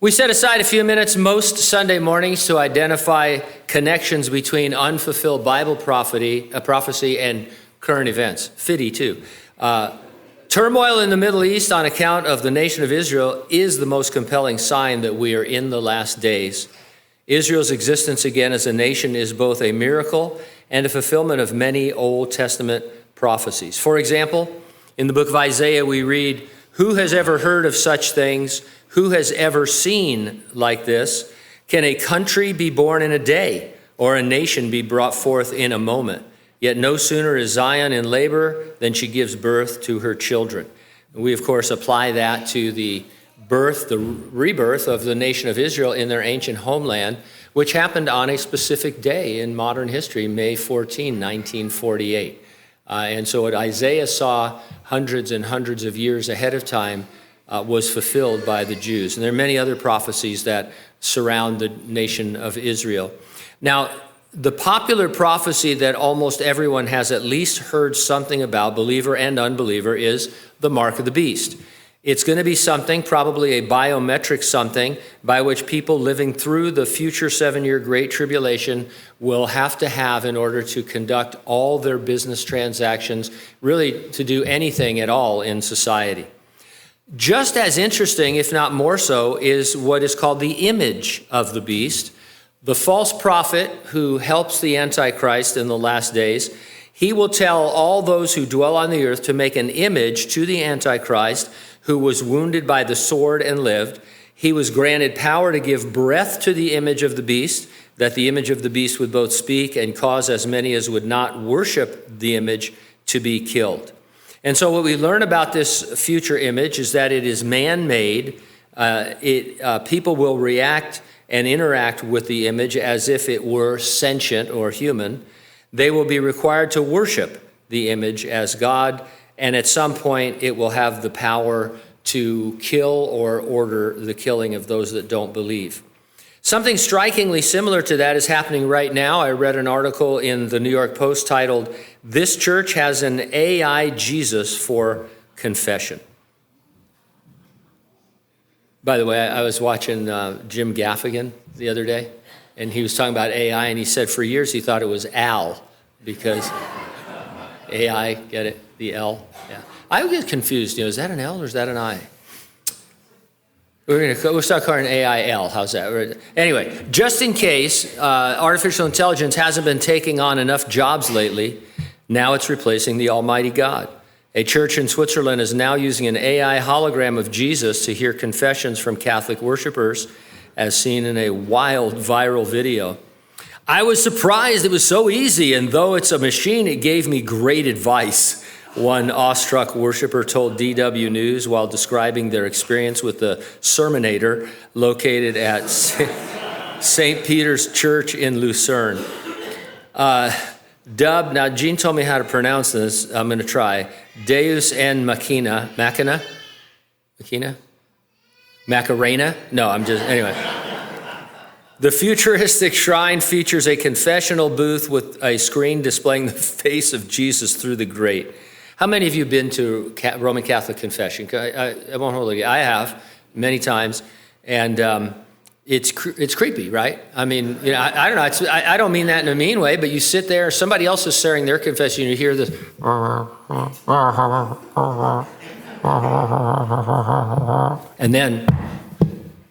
We set aside a few minutes most Sunday mornings to identify connections between unfulfilled Bible prophecy and current events. Fitty, too. Turmoil in the Middle East on account of the nation of Israel is the most compelling sign that we are in the last days. Israel's existence again as a nation is both a miracle and a fulfillment of many Old Testament prophecies. For example, in the book of Isaiah, we read, "Who has ever heard of such things? Who has ever seen like this? Can a country be born in a day, or a nation be brought forth in a moment? Yet no sooner is Zion in labor than she gives birth to her children." We, of course, apply that to the rebirth of the nation of Israel in their ancient homeland, which happened on a specific day in modern history, May 14, 1948. And so what Isaiah saw hundreds and hundreds of years ahead of time was fulfilled by the Jews. And there are many other prophecies that surround the nation of Israel. Now, the popular prophecy that almost everyone has at least heard something about, believer and unbeliever, is the mark of the beast. It's going to be something, probably a biometric something, by which people living through the future 7-year Great Tribulation will have to have in order to conduct all their business transactions, really to do anything at all in society. Just as interesting, if not more so, is what is called the image of the beast. The false prophet who helps the Antichrist in the last days, he will tell all those who dwell on the earth to make an image to the Antichrist, who was wounded by the sword and lived. He was granted power to give breath to the image of the beast, that the image of the beast would both speak and cause as many as would not worship the image to be killed. And so what we learn about this future image is that it is man-made. People will react and interact with the image as if it were sentient or human. They will be required to worship the image as God, and at some point it will have the power to kill or order the killing of those that don't believe. Something strikingly similar to that is happening right now. I read an article in the New York Post titled, "This Church Has an AI Jesus for Confession." By the way, I was watching Jim Gaffigan the other day, and he was talking about AI, and he said for years he thought it was Al, because AI, get it? The L? Yeah. I would get confused, is that an L or is that an I? We'll start calling AIL. How's that? Anyway, just in case artificial intelligence hasn't been taking on enough jobs lately, now it's replacing the Almighty God. A church in Switzerland is now using an AI hologram of Jesus to hear confessions from Catholic worshipers, as seen in a wild viral video. "I was surprised it was so easy, and though it's a machine, it gave me great advice," one awestruck worshiper told DW News while describing their experience with the Sermonator located at St. Peter's Church in Lucerne. Now Gene told me how to pronounce this. I'm going to try. Deus en Machina. Macarena? No, anyway. The futuristic shrine features a confessional booth with a screen displaying the face of Jesus through the grate. How many of you have been to Roman Catholic confession? I won't hold it. I have many times, and it's creepy, right? I mean, I don't know. I don't mean that in a mean way, but you sit there, somebody else is sharing their confession, and you hear this,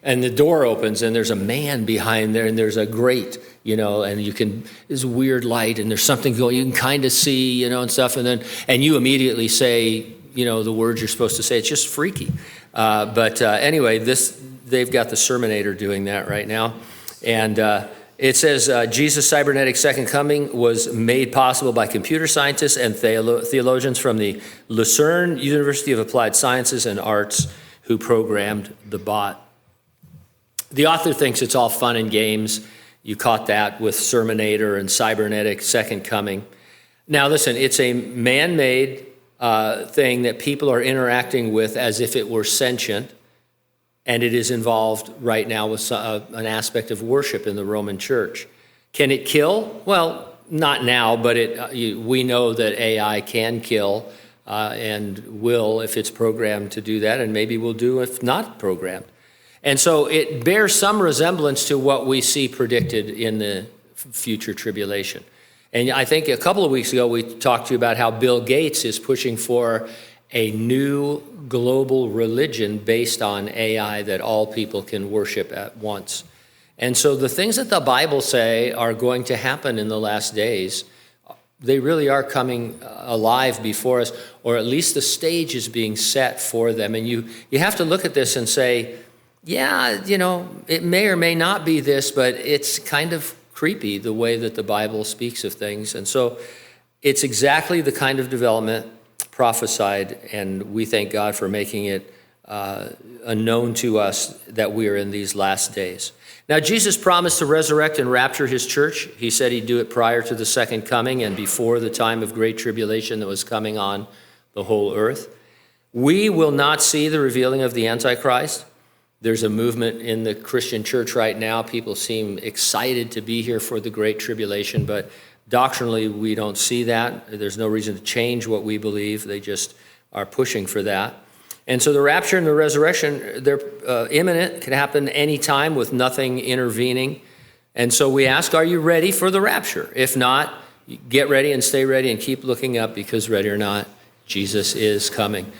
and the door opens, and there's a man behind there, and there's a grate, and there's weird light, and there's something going, you can kind of see, and stuff, and you immediately say, the words you're supposed to say. It's just freaky. But anyway, they've got the Sermonator doing that right now. And it says, Jesus' cybernetic second coming was made possible by computer scientists and theologians from the Lucerne University of Applied Sciences and Arts who programmed the bot. The author thinks it's all fun and games. You caught that with Sermonator and cybernetic second coming. Now listen, it's a man-made thing that people are interacting with as if it were sentient, and it is involved right now with an aspect of worship in the Roman Church. Can it kill? Well, not now, but we know that AI can kill and will if it's programmed to do that, and maybe will do if not programmed. And so it bears some resemblance to what we see predicted in the future tribulation. And I think a couple of weeks ago we talked to you about how Bill Gates is pushing for a new global religion based on AI that all people can worship at once. And so the things that the Bible say are going to happen in the last days, they really are coming alive before us, or at least the stage is being set for them. And you have to look at this and say, yeah, it may or may not be this, but it's kind of creepy the way that the Bible speaks of things. And so it's exactly the kind of development prophesied, and we thank God for making it known to us that we are in these last days. Now, Jesus promised to resurrect and rapture his church. He said he'd do it prior to the second coming and before the time of great tribulation that was coming on the whole earth. We will not see the revealing of the Antichrist. There's a movement in the Christian church right now. People seem excited to be here for the Great Tribulation, but doctrinally we don't see that. There's no reason to change what we believe. They just are pushing for that. And so the rapture and the resurrection, they're imminent, can happen any time with nothing intervening. And so we ask, are you ready for the rapture? If not, get ready and stay ready and keep looking up, because ready or not, Jesus is coming.